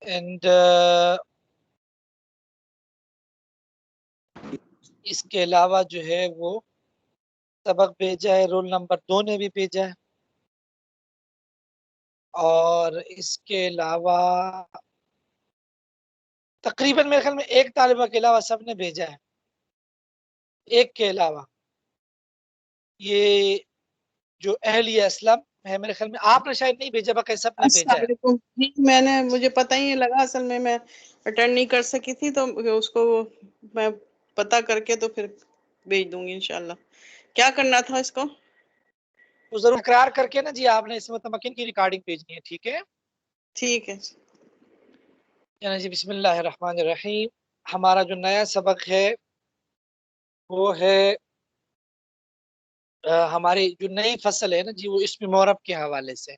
And اس کے علاوہ جو ہے وہ سبق بھیجا ہے، رول نمبر 2 نے بھی بھیجا ہے، اور اس کے علاوہ تقریباً میرے خیال میں ایک طالبہ کے علاوہ سب نے بھیجا ہے، ایک کے علاوہ یہ جو اہلیہ اسلم ہے، میرے خیال میں آپ نے شاید نہیں بھیجا، باقی سب نے بھیجا السلام ہے۔ علیکم جی، میں نے مجھے پتہ ہی نہیں لگا، اصل میں اٹینڈ نہیں کر سکی تھی، تو اس کو میں پتہ کر کے تو پھر بھیج دوں گی انشاءاللہ۔ کیا کرنا تھا اس کو؟ تو ضرور اقرار کر کے نا جی آپ نے اس متمکن کی ریکارڈنگ بھیجنی ہے، ٹھیک ہے؟ ٹھیک ہے یعنی جی بسم اللہ الرحمن الرحیم، ہمارا جو نیا سبق ہے وہ ہے ہماری جو نئی فصل ہے نا جی، وہ اسم معرب کے حوالے سے،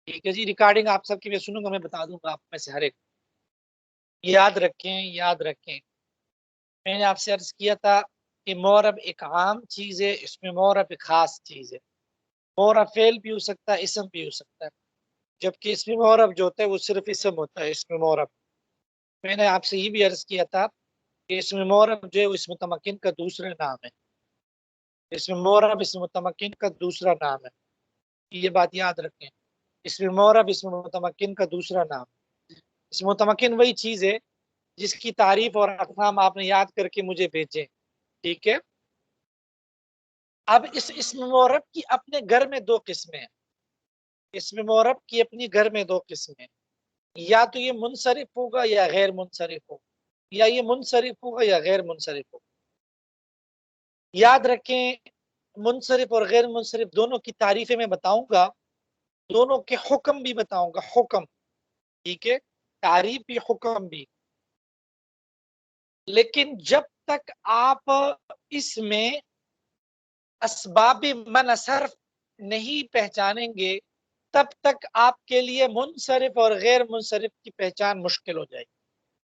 ٹھیک ہے جی؟ ریکارڈنگ آپ سب کی میں سنوں گا، میں بتا دوں گا آپ میں سے ہر ایک، یاد رکھیں۔ میں نے آپ سے عرض کیا تھا کہ معرب ایک عام چیز ہے، اس میں معرب ایک خاص چیز ہے۔ معرب فعل بھی ہو سکتا ہے، اسم بھی ہو سکتا ہے، جبکہ اسم معرب جو ہوتا ہے وہ صرف اسم ہوتا ہے، اسم معرب۔ میں نے آپ سے یہ بھی عرض کیا تھا کہ اسم معرب جو ہے وہ اسم متمکن کا دوسرا نام ہے، اسم معرب اسم متمکن کا دوسرا نام ہے، یہ بات یاد رکھیں۔ اسم معرب اسم متمکن کا دوسرا نام، اسم متمکن وہی چیز ہے جس کی تعریف اور اقسام آپ نے یاد کر کے مجھے بھیجے، ٹھیک ہے؟ اب اس اسم معرب کی اپنے گھر میں دو قسمیں ہیں، اسم معرب کی اپنی گھر میں دو قسمیں، یا تو یہ منصرف ہوگا یا غیر منصرف ہوگا، یا یہ منصرف ہوگا یا غیر منصرف ہوگا۔ یاد رکھیں، منصرف اور غیر منصرف دونوں کی تعریفیں میں بتاؤں گا، دونوں کے حکم بھی بتاؤں گا، حکم، ٹھیک ہے؟ تعریف بھی حکم بھی، لیکن جب تک آپ اس میں اسباب منع صرف نہیں پہچانیں گے تب تک آپ کے لیے منصرف اور غیر منصرف کی پہچان مشکل ہو جائے گی۔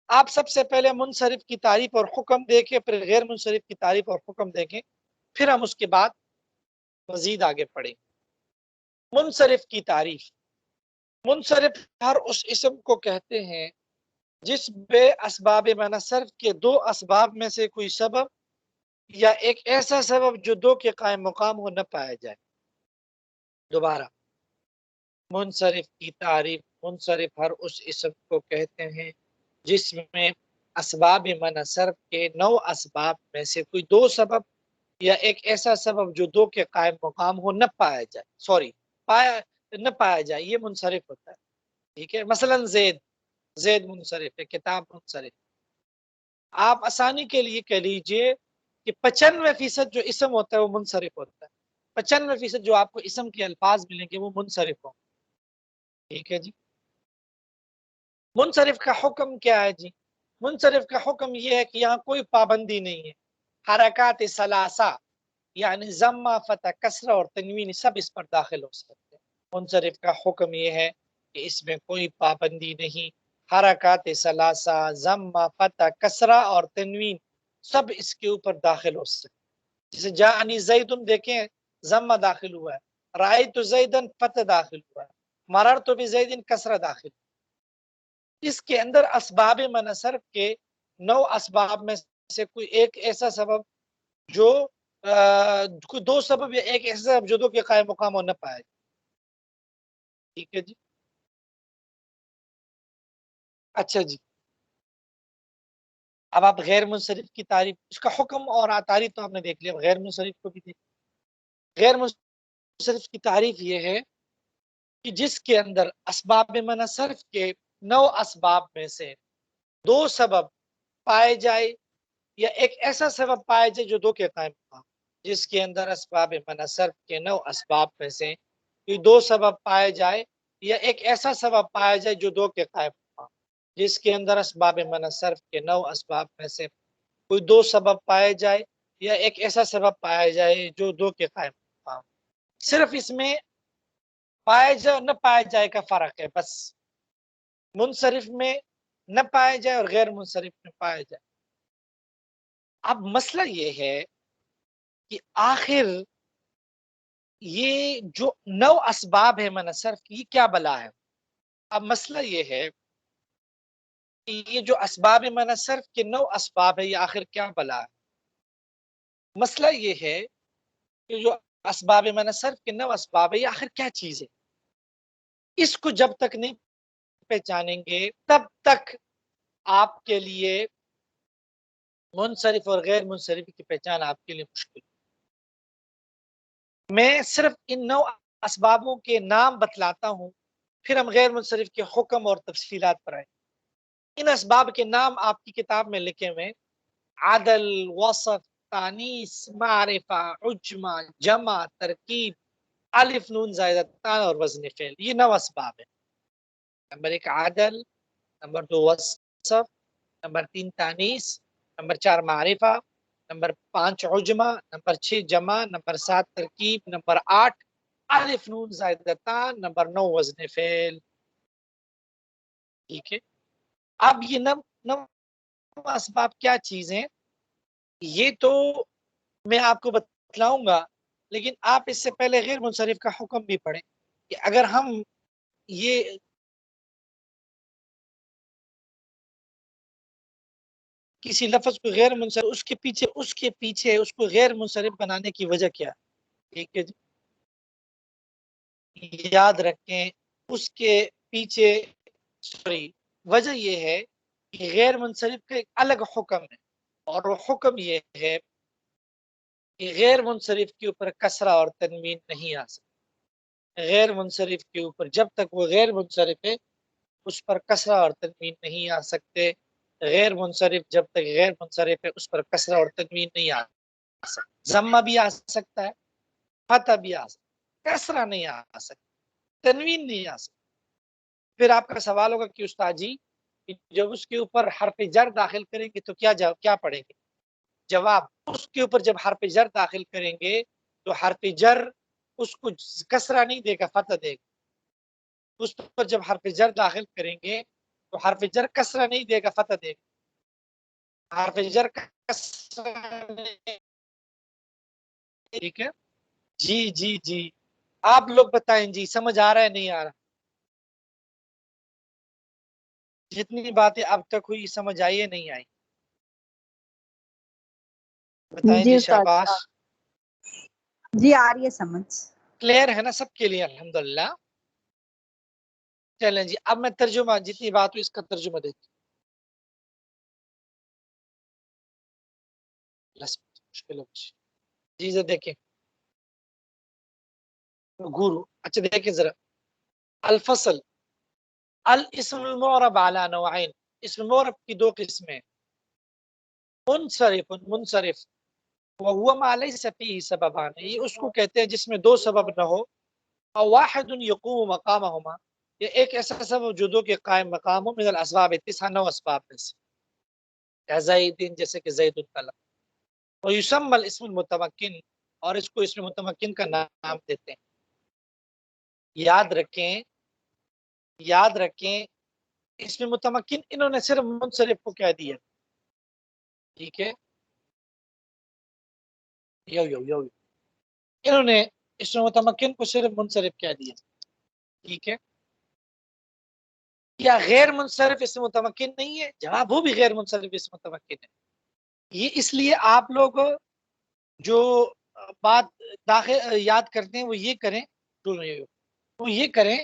آپ سب سے پہلے منصرف کی تعریف اور حکم دیکھیں، پھر غیر منصرف کی تعریف اور حکم دیکھیں، پھر ہم اس کے بعد مزید آگے پڑھیں۔ منصرف کی تعریف، منصرف ہر اس اسم کو کہتے ہیں جس بے اسباب منع صرف کے دو اسباب میں سے کوئی سبب یا ایک ایسا سبب جو دو کے قائم مقام ہو نہ پایا جائے۔ دوبارہ، منصرف کی تعریف، منصرف ہر اس اسم کو کہتے ہیں جس میں اسباب منع صرف کے 9 اسباب میں سے کوئی دو سبب یا ایک ایسا سبب جو دو کے قائم مقام ہو نہ پایا جائے، نہ پایا جائے، یہ منصرف ہوتا ہے، ٹھیک ہے؟ مثلا زید منصرف ہے، کتاب منصرف۔ آپ آسانی کے لیے کہہ لیجئے کہ 95% جو اسم ہوتا ہے وہ منصرف ہوتا ہے، 95% جو آپ کو اسم کے الفاظ ملیں گے وہ منصرف ہوں، ٹھیک ہے جی؟ منصرف کا حکم کیا ہے جی؟ منصرف کا حکم یہ ہے کہ یہاں کوئی پابندی نہیں ہے، حرکات ثلاثہ یعنی ضمہ، فتح، کسرہ اور تنوین سب اس پر داخل ہو سکتے ہیں۔ منصرف کا حکم یہ ہے کہ اس میں کوئی پابندی نہیں، حرکات ثلاثہ، ضمہ، فتح، کسرہ اور تنوین سب اس کے اوپر داخل ہو سکتے ہیں۔ جیسے جاءنی زیدن دیکھیں ضمہ داخل ہوا ہے، رأیت زیدن فتح داخل ہوا ہے، مررت بزیدن کسرہ داخل ہوا ہے۔ اس کے اندر اسباب منع صرف کے 9 اسباب میں سے کوئی ایک ایسا سبب جو کوئی دو سبب یا ایک ایسا سبب جو دو کے قائم مقام ہو نہ پائے، ٹھیک ہے جی؟ اچھا جی، اب آپ غیر منصرف کی تعریف، اس کا حکم اور تعریف تو آپ نے دیکھ لیا، غیر منصرف کو بھی دیکھ۔ غیر منصرف کی تعریف یہ ہے کہ جس کے اندر اسباب منع صرف کے 9 اسباب میں سے دو سبب پائے جائے یا ایک ایسا سبب پائے جائے جو دو کے قائم مقام، جس کے اندر اسباب منع صرف کے 9 اسباب میں سے کوئی دو سبب پائے جائے یا ایک ایسا سبب پایا جائے جو دو کے قائم مقام، جس کے اندر اسباب منع صرف کے 9 اسباب میں سے کوئی دو سبب پائے جائے یا ایک ایسا سبب پایا جائے جو دو کے قائم مقام۔ صرف اس میں پائے جائے نہ پائے جائے کا فرق ہے، بس منصرف میں نہ پائے جائے اور غیر منصرف میں پائے جائے۔ اب مسئلہ یہ ہے کہ آخر یہ جو 9 اسباب ہے منع صرف کی، یہ کیا بلا ہے؟ اب مسئلہ یہ ہے یہ جو اسباب منع صرف کے 9 اسباب ہے، یہ آخر کیا بلا ہے؟ مسئلہ یہ ہے کہ جو اسباب منع صرف کے 9 اسباب ہے، یہ آخر کیا چیز ہے؟ اس کو جب تک نہیں پہچانیں گے تب تک آپ کے لیے منصرف اور غیر منصرف کی پہچان آپ کے لیے مشکل. میں صرف ان 9 اسبابوں کے نام بتلاتا ہوں، پھر ہم غیر منصرف کے حکم اور تفصیلات پر آئیں. ان اسباب کے نام آپ کی کتاب میں لکھے ہوئے: عدل، وصف، تانیث، معرفہ، عجمہ، جمع، ترکیب، الف نون زائدہ تان اور وزن فعل. یہ 9 اسباب ہیں. نمبر 1 عدل، نمبر 2 وصف، نمبر 3 تانیث، نمبر 4 معرفہ، نمبر 5 عجمہ، نمبر 6 جمع، نمبر 7 ترکیب، نمبر 8 الف نون زائدہ تان، نمبر 9 وزن فعل. ٹھیک ہے. اب یہ 9 اسباب کیا چیزیں؟ یہ تو میں آپ کو بتلاؤں گا، لیکن آپ اس سے پہلے غیر منصرف کا حکم بھی پڑھیں کہ اگر ہم یہ کسی لفظ کو غیر منصرف، اس کے پیچھے اس کو غیر منصرف بنانے کی وجہ کیا؟ ٹھیک ہے جی، یاد رکھیں اس کے پیچھے وجہ یہ ہے کہ غیر منصرف کا ایک الگ حکم ہے، اور وہ حکم یہ ہے کہ غیر منصرف کے اوپر کسرہ اور تنوین نہیں آ سکتا. غیر منصرف کے اوپر جب تک وہ غیر منصرف ہے اس پر کسرہ اور تنوین نہیں آ سکتے. غیر منصرف جب تک غیر منصرف ہے اس پر کسرہ اور تنوین نہیں آ سکتا. ضمہ بھی آ سکتا ہے، فتح بھی آ سکتا، کسرہ نہیں آ سکتا، تنوین نہیں آ سکتا. پھر آپ کا سوال ہوگا کہ استاد جی جب اس کے اوپر حرف جر داخل کریں گے تو کیا پڑھیں گے؟ جواب: اس کے اوپر جب حرف جر داخل کریں گے تو حرف جر اس کو کسرہ نہیں دے گا، فتح دے گا. اس پر جب حرف جر داخل کریں گے تو حرف جر کسرہ نہیں دے گا، فتح دے گا. حرف جر کسرہ نہیں. ٹھیک ہے جی جی جی. آپ لوگ بتائیں جی، سمجھ آ رہا ہے نہیں آ رہا؟ جتنی باتیں اب تک ہوئی سمجھ آئی ہے نہیں آئی؟ بتائیں جی جی. استاد، شاباش. جی آ رہی ہے سمجھ. کلیئر ہے نا سب کے لیے؟ الحمدللہ. چلیں جی اب میں ترجمہ، جتنی بات ہوئی اس کا ترجمہ دیتی مشکل جی سے دیکھیں گورو. اچھا دیکھیں ذرا الفصل. الاسم المعرب على نوعين. اسم معرب کی 2 قسمیں: منصرف، منصرف، وهو ما ليس فيه سببان. یہ اس کو کہتے ہیں جس میں 2 سبب نہ ہو. او واحد يقوم مقامهما، یہ ایک ایسا سبب جو 2 کے قائم مقام ہو. من الاسباب 9 اسباب میں سے. زید، جیسے کہ زید طلب. ويسمى الاسم المتمکن، اور اس کو اسم متمکن کا نام دیتے ہیں. یاد رکھیں اس میں متمکن انہوں نے صرف منصرف کو کہہ دیا. ٹھیک ہے، انہوں نے اس میں متمکن کو صرف منصرف کہہ دیا. ٹھیک ہے، یا غیر منصرف اس میں متمکن نہیں ہے؟ جواب: وہ بھی غیر منصرف اس میں متمکن ہے. یہ اس لیے آپ لوگ جو بات یاد کرتے ہیں وہ یہ کریں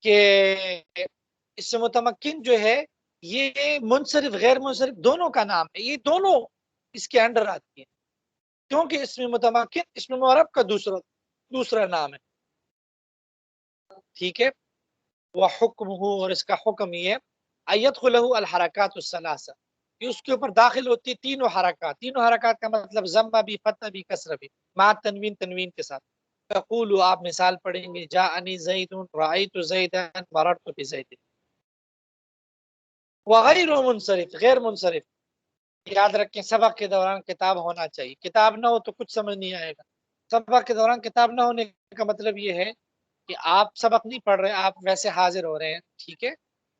کہ اس سے متمکن جو ہے یہ منصرف غیر منصرف دونوں کا نام ہے. یہ دونوں اس کے انڈر آتی ہیں کیونکہ اس میں متمکن اس میں معرب کا دوسرا نام ہے. ٹھیک ہے. وہ حکم ہو، اور اس کا حکم یہ ہے ایدخلہ الحرکات الثلاثہ، کہ اس کے اوپر داخل ہوتی 3 حرکات کا مطلب ضمہ بھی، فتح بھی، کسرہ بھی، مع تنوین کے ساتھ. تقول، آپ مثال پڑھیں گے: جاءنی زید، رأیت زیدا، مررت بزید. وغیر منصرف، غیر منصرف. یاد رکھیں سبق کے دوران کتاب ہونا چاہیے. کتاب نہ ہو تو کچھ سمجھ نہیں آئے گا. سبق کے دوران کتاب نہ ہونے کا مطلب یہ ہے کہ آپ سبق نہیں پڑھ رہے، آپ ویسے حاضر ہو رہے ہیں. ٹھیک ہے،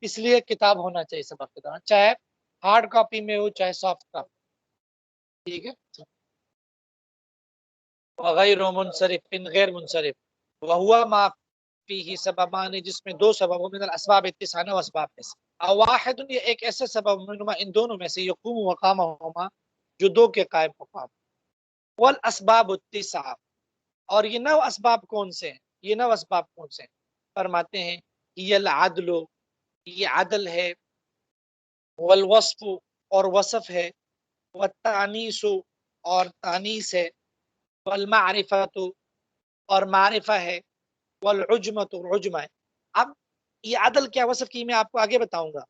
اس لیے کتاب ہونا چاہیے سبق کے دوران، چاہے ہارڈ کاپی میں ہو چاہے سافٹ کاپی. ٹھیک ہے. وغیر منصرف، غیر منصرف. وہوا ما فیہ سببان، جس میں 2 سبب ہو. من الاسباب 9 اسباب میں سے. واحد یہ ایک ایسا سبب منہما ان دونوں میں سے یقوم مقامہما جو دو کے قائم مقام. والاسباب التسعہ اور یہ 9 اسباب کون سے ہیں؟ یہ 9 اسباب کون سے ہیں؟ فرماتے ہیں یہ العدل یہ عدل ہے، والوصف اور وصف ہے، والتانیس اور تانیس ہے، والمعرفت اور معرفہ ہے، والعجمت اور عجمہ ہے. اب یہ عدل کیا وصف کی میں آپ کو آگے بتاؤں گا،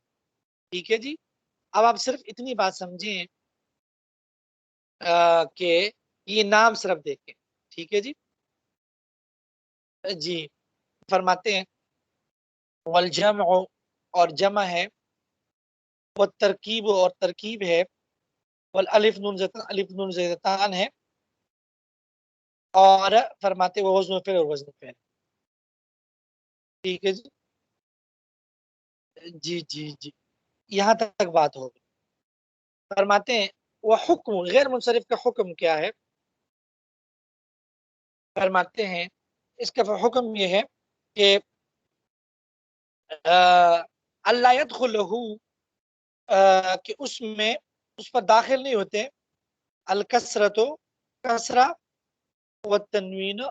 ٹھیک ہے جی. اب آپ صرف اتنی بات سمجھیں کہ یہ نام صرف دیکھیں، ٹھیک ہے جی. جی فرماتے ہیں والجمع اور جمع ہے، والترکیب اور ترکیب ہے، والالف نون زیتان الف نون زیتان ہے، اور فرماتے وہ وزن فعل اور وزن فعل، ٹھیک ہے جی. جی جی جی یہاں تک بات ہوگی. فرماتے ہیں وہ حکم غیر منصرف کا حکم کیا ہے؟ فرماتے ہیں اس کا حکم یہ ہے کہ اللہ یدخلہ کہ اس میں اس پر داخل نہیں ہوتے الکسرت کسرہ والتنوین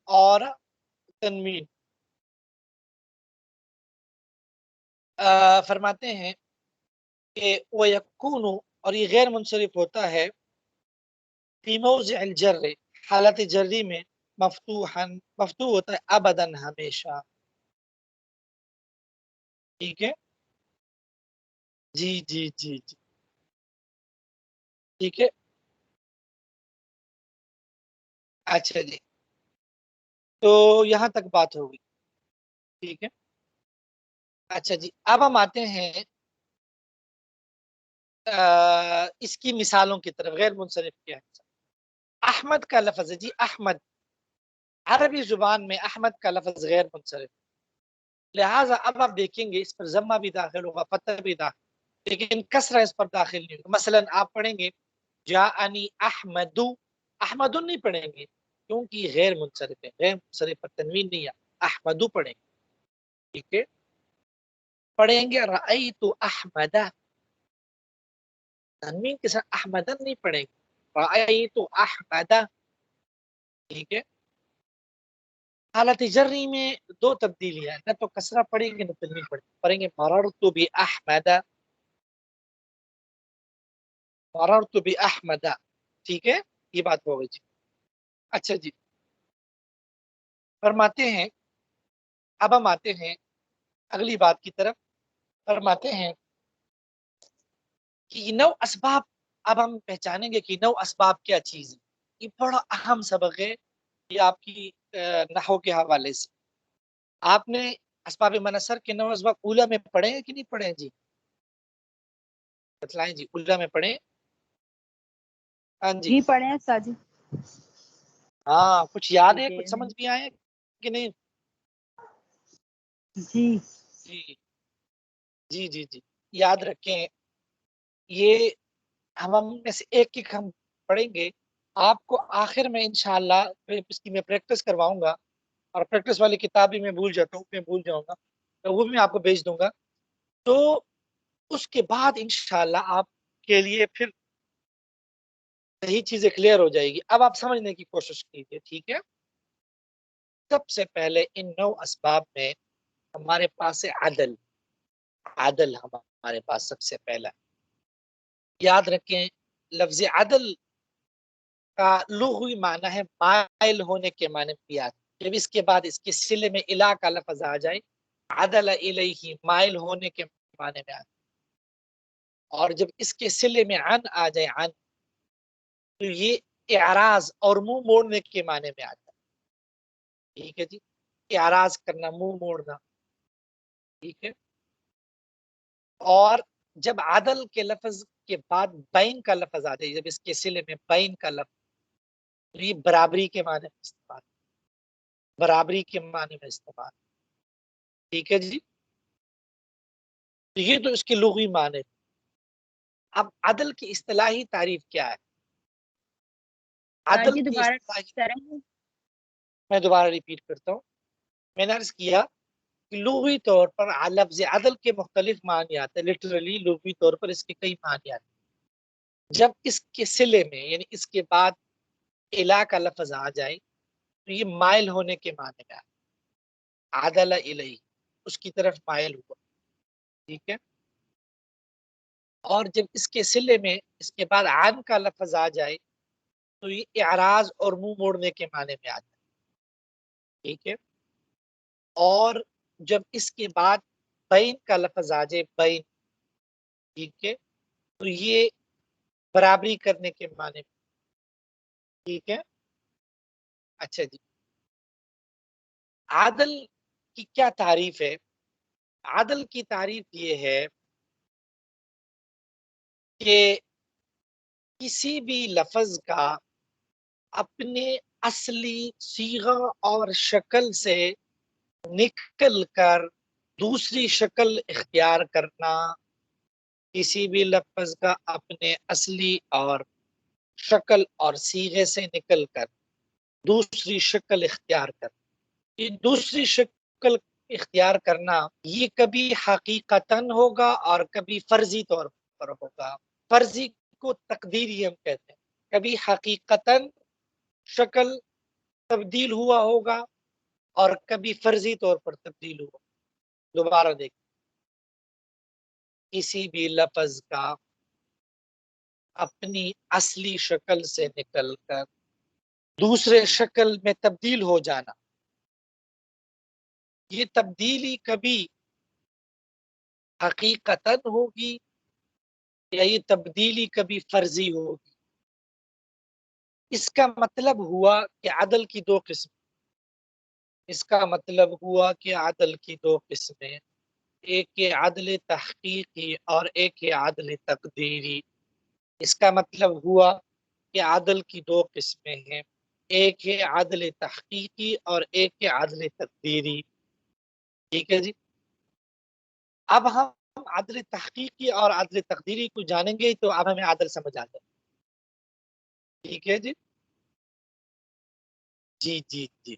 اور تنوین. فرماتے ہیں کہ وہ یکون اور یہ غیر منصرف ہوتا ہے فی موضع الجر حالت جری میں مفتوحا مفتوح ہوتا ہے ابدا ہمیشہ، ٹھیک ہے. جی جی جی جی ٹھیک ہے. اچھا جی تو یہاں تک بات ہوگی، ٹھیک ہے. اچھا جی اب ہم آتے ہیں اس کی مثالوں کی طرف. غیر منصرف کیا ہے؟ احمد کا لفظ ہے جی، احمد عربی زبان میں احمد کا لفظ غیر منصرف، لہٰذا اب آپ دیکھیں گے اس پر ضمہ بھی داخل ہوگا فتح بھی داخل، لیکن کسرہ اس پر داخل نہیں ہوگا. مثلا آپ پڑھیں گے جاءنی احمد، احمد نہیں پڑھیں گے کیونکہ یہ غیر منصرف ہے، غیر منصرف پر تنوین نہیں ہے، احمد پڑھیں گے، ٹھیک ہے. پڑھیں گے رأیت احمد، تنوین کے ساتھ احمدن نہیں پڑھیں گے، رأیت احمد، ٹھیک ہے. حالت جری میں 2 تبدیلیاں، نہ تو کسرہ پڑھیں گے نہ تنوین پڑھیں گے. مررت بأحمد، مررت بأحمد، ٹھیک ہے. یہ بات ہو گئی جی. اچھا جی فرماتے ہیں اب ہم آتے ہیں اگلی بات کی طرف. فرماتے ہیں کہ یہ 9 اسباب، اب ہم پہچانیں گے کہ 9 اسباب کیا چیز ہے. یہ بڑا اہم سبق ہے یہ آپ کی نحو کے حوالے سے. آپ نے اسباب منصر کے 9 اسباب اولا میں پڑھے ہیں کہ نہیں پڑھے ہیں جی؟ بتلائیں جی، اولا میں پڑھے؟ ہاں جی جی پڑھے ہیں استاد جی. ہاں کچھ یاد ہے، کچھ سمجھ بھی آئے کہ نہیں؟ جی جی جی جی جی یاد رکھیں، یہ ہم میں سے ایک ہم پڑھیں گے. آپ کو آخر میں انشاءاللہ اس کی میں پریکٹس کرواؤں گا، اور پریکٹس والی کتاب بھی میں بھول جاتا ہوں، میں بھول جاؤں گا تو وہ بھی میں آپ کو بھیج دوں گا. تو اس کے بعد انشاءاللہ آپ کے لیے پھر صحیح چیزیں کلیئر ہو جائے گی. اب آپ سمجھنے کی کوشش کیجیے، ٹھیک ہے. سب سے پہلے ان 9 اسباب میں ہمارے پاس ہے عدل. عدل ہمارے پاس سب سے پہلا. یاد رکھیں لفظ عدل کا لغوی معنی ہے مائل ہونے کے معنی میں یاد. جب اس کے بعد اس کے صلے میں الہ کا لفظ آ جائے، عدل الیہ مائل ہونے کے معنی میں آ جائے، اور جب اس کے صلے میں عن آ جائے عن، تو یہ اعراض اور منہ موڑنے کے معنی میں آتا ہے، ٹھیک ہے جی. اعراض کرنا، منہ موڑنا، ٹھیک ہے. اور جب عدل کے لفظ کے بعد بین کا لفظ آ جائے، جب اس کے صلے میں بین کا لفظ، تو یہ برابری کے معنی میں استعمال، برابری کے معنی میں استعمال، ٹھیک ہے جی. تو یہ تو اس کے لغوی معنی. اب عدل کی اصطلاحی تعریف کیا ہے؟ عدل جی کی دوبارہ اصطلاحی، کریں گے؟ میں دوبارہ ریپیٹ کرتا ہوں. میں نے عرض کیا لغوی طور پر لفظ عدل کے مختلف معنی آتے ہیں، لٹرلی لغوی طور پر اس کے کئی معنی آتے ہیں۔ جب اس کے صلے میں یعنی اس کے بعد الا کا لفظ آ جائے تو یہ مائل ہونے کے معنی میں آتا ہے، عدل الیہ، اس کی طرف مائل ہوا، ٹھیک ہے۔ اور جب اس کے صلے میں اس کے بعد عن کا لفظ آ جائے تو یہ اعراض اور منہ موڑنے کے معنی میں آ جائے، ٹھیک ہے۔ اور جب اس کے بعد بین کا لفظ آ جائے، بین، ٹھیک ہے، تو یہ برابری کرنے کے معنی میں، ٹھیک ہے۔ اچھا جی، عادل کی کیا تعریف ہے؟ عادل کی تعریف یہ ہے کہ کسی بھی لفظ کا اپنے اصلی صیغہ اور شکل سے نکل کر دوسری شکل اختیار کرنا، کسی بھی لفظ کا اپنے اصلی اور شکل اور صیغے سے نکل کر دوسری شکل اختیار کرنا، یہ دوسری شکل اختیار کرنا یہ کبھی حقیقتاً ہوگا اور کبھی فرضی طور پر ہوگا۔ فرضی کو تقدیری ہم کہتے ہیں، کبھی حقیقتاً شکل تبدیل ہوا ہوگا اور کبھی فرضی طور پر تبدیل ہوا۔ دوبارہ دیکھ، کسی بھی لفظ کا اپنی اصلی شکل سے نکل کر دوسرے شکل میں تبدیل ہو جانا، یہ تبدیلی کبھی حقیقتاً ہوگی یا یہ تبدیلی کبھی فرضی ہوگی۔ اس کا مطلب ہوا کہ عدل کی دو قسمیں، اس کا مطلب ہوا کہ عدل کی دو قسمیں، ایک ہے عدل تحقیقی اور ایک ہے عدل تقدیری۔ اس کا مطلب ہوا کہ عدل کی دو قسمیں ہیں، ایک ہے عدل تحقیقی اور ایک ہے عدل تقدیری، ٹھیک ہے جی۔ اب ہم عدل تحقیقی اور عدل تقدیری کو جانیں گے تو اب ہمیں عدل سمجھ آ جائے، ٹھیک ہے جی۔ جی جی جی،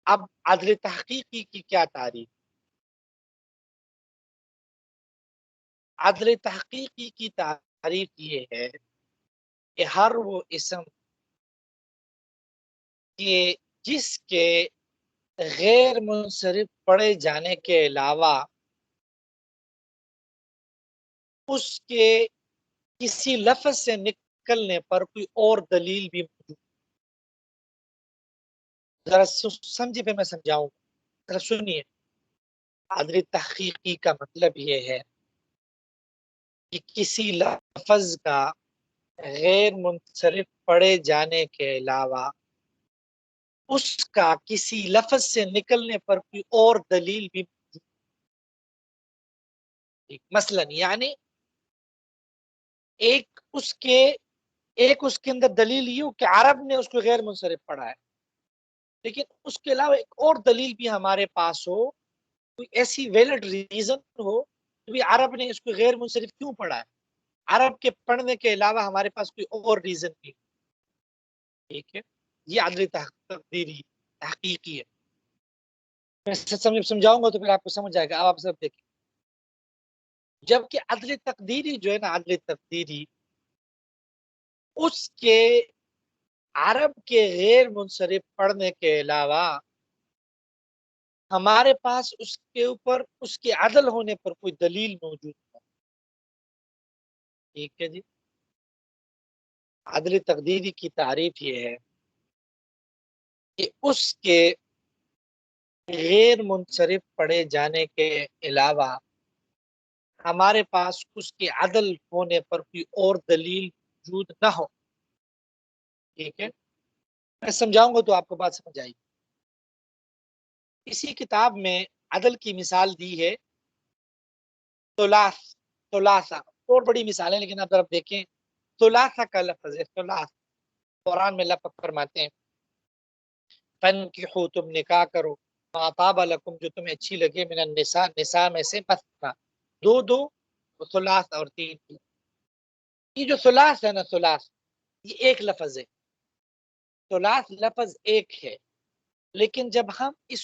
اب عدل تحقیقی کی کیا تعریف؟ عدل تحقیقی کی تعریف یہ ہے کہ ہر وہ اسم کہ جس کے غیر منصرف پڑھے جانے کے علاوہ اس کے کسی لفظ سے نکلنے پر کوئی اور دلیل بھی موجود، ذرا سمجھے پہ میں سمجھاؤں، ذرا سنیے۔ عدل تحقیقی کا مطلب یہ ہے کہ کسی لفظ کا غیر منصرف پڑھے جانے کے علاوہ اس کا کسی لفظ سے نکلنے پر کوئی اور دلیل بھی موجود، مثلا یعنی ایک اس کے اندر دلیل یہ ہو کہ عرب نے اس کو غیر منصرف پڑھا ہے، لیکن اس کے علاوہ ایک اور دلیل بھی ہمارے پاس ہو، کوئی ایسی ویلڈ ریزن ہو کہ عرب نے اس کو غیر منصرف کیوں پڑھا ہے، عرب کے پڑھنے کے علاوہ ہمارے پاس کوئی اور ریزن بھی، ٹھیک ہے۔ یہ عدل تقدیری تحقیقی ہے، میں سمجھاؤں گا تو پھر آپ کو سمجھ آئے گا۔ اب آپ سب دیکھیں، جبکہ عدل تقدیری جو ہے نا، عدل تقدیری اس کے عرب کے غیر منصرف پڑھنے کے علاوہ ہمارے پاس اس کے اوپر اس کے عدل ہونے پر کوئی دلیل موجود ہے، ٹھیک ہے جی۔ عدل تقدیری کی تعریف یہ ہے کہ اس کے غیر منصرف پڑھے جانے کے علاوہ ہمارے پاس اس کے عدل ہونے پر کوئی اور دلیل موجود نہ ہو، ٹھیک ہے۔ میں سمجھاؤں گا تو آپ کو بات سمجھ آئے گی۔ اسی کتاب میں عدل کی مثال دی ہے ثلاثہ، اور بڑی مثالیں، لیکن آپ ذرا دیکھیں ثلاثہ کا لفظ ہے، ثلاث قرآن میں اللہ پاک فرماتے ہیں فَانْكِحُوا، تم نکاح کرو، مَا طَابَ لَكُمْ، جو تمہیں اچھی لگے، من النساء، نساء میں سے مثنى، دو دو، ثلاث اور تین تین۔ یہ جو ثلاث ہے نا، ثلاث یہ ایک لفظ ہے، ثلاث لفظ ایک ہے، لیکن جب ہم اس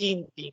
3-3।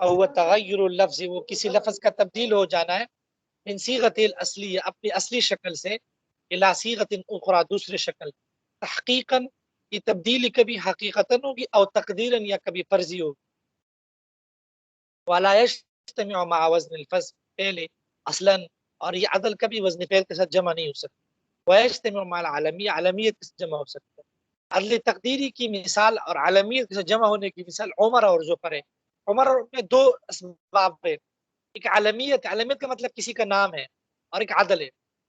اور تغیر اللفظ، وہ کسی لفظ کا تبدیل ہو جانا ہے، من صیغۃ الاصلی، اپنی اصلی شکل سے، الی صیغۃ اخری، دوسرے شکل، تحقیقاً، یہ تبدیلی کبھی حقیقتاً ہوگی، او تقدیراً، یا کبھی فرضی ہوگی. ولا یجتمع مع وزن الفظ، پہلے اصلاً، اور یہ عدل کبھی وزن فعل کے ساتھ جمع نہیں ہو سکتا. ویجتمع مع العالمیہ، عالمیت کے ساتھ جمع ہو سکتا ہے. عدل تقدیری کی مثال اور عالمیت کے ساتھ جمع ہونے کی مثال عمر اور ظفر ہے. عمر میں دو اسباب ہے، ایک عالمیت، عالمیت کا مطلب کسی کا نام ہے، اور ایک عدل ہے.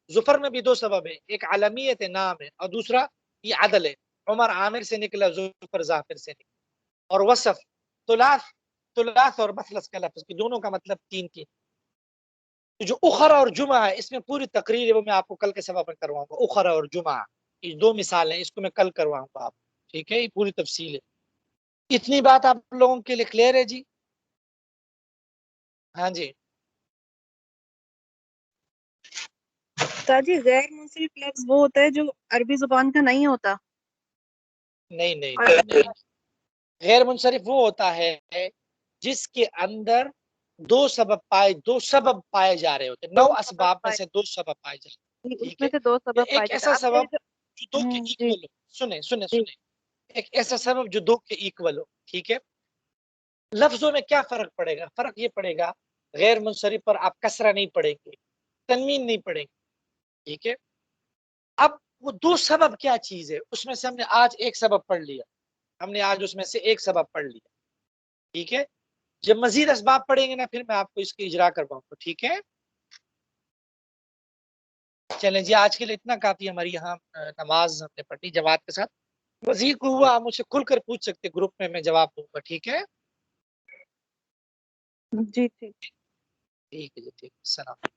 ظفر میں بھی دو سبب ہے، ایک عالمیت ہے، نام ہے، اور دوسرا یہ عدل ہے. عمر عامر سے نکلا، ظفر ظافر سے نکلا. اور وصف، ثلاث اور مثلث کا لفظ، کہ دونوں کا مطلب تین تین. جو اخرا اور جمعہ ہے، اس میں پوری تقریر ہے، وہ میں آپ کو کل کے سبق میں کرواؤں گا. اخرا اور جمعہ، یہ دو مثال ہیں، اس کو میں کل کرواؤں گا آپ، ٹھیک ہے؟ یہ پوری تفصیل ہے. اتنی بات آپ لوگوں کے لیے کلیئر ہے جی؟ ہاں جی. جی غیر منصرف لفظ وہ ہوتا ہے جو عربی زبان کا نہیں ہوتا. نہیں نہیں نہیں نہیں، غیر منصرف وہ ہوتا ہے جس کے اندر دو سبب پائے جا رہے ہوتے ہیں. 9 اسباب میں سے 2 سبب پائے جاتے ہیں، اس ٹھیک میں ہے؟ سے 2 سبب یا پائے ایک جاتے ایسا ہیں. اب سبب جو 2 کے جی ایکول ہو، سنیں جی ایک ایسا سبب جو 2 کے ایکول ہو، ٹھیک ہے؟ لفظوں میں کیا فرق پڑے گا؟ فرق یہ پڑے گا، غیر منصرف پر آپ کسرہ نہیں پڑھیں گے، تنوین نہیں پڑھیں گے، ٹھیک ہے؟ اب وہ 2 سبب کیا چیز ہے؟ اس میں سے ہم نے آج ایک سبب پڑھ لیا، اس میں سے ایک سبب پڑھ لیا، ٹھیک ہے؟ جب مزید اسباب پڑھیں گے نا، پھر میں آپ کو اس کی اجرا کرواؤں گا، ٹھیک ہے؟ چلیں جی، آج کے لیے اتنا کافی. ہماری یہاں نماز ہم نے پڑھی جماعت کے ساتھ. مزید کو ہوا آپ مجھ سے کھل کر پوچھ سکتے، گروپ میں جواب دوں گا، ٹھیک ہے؟ جی ٹھیک. ٹھیک ہے جی، ٹھیک ہے. السلام.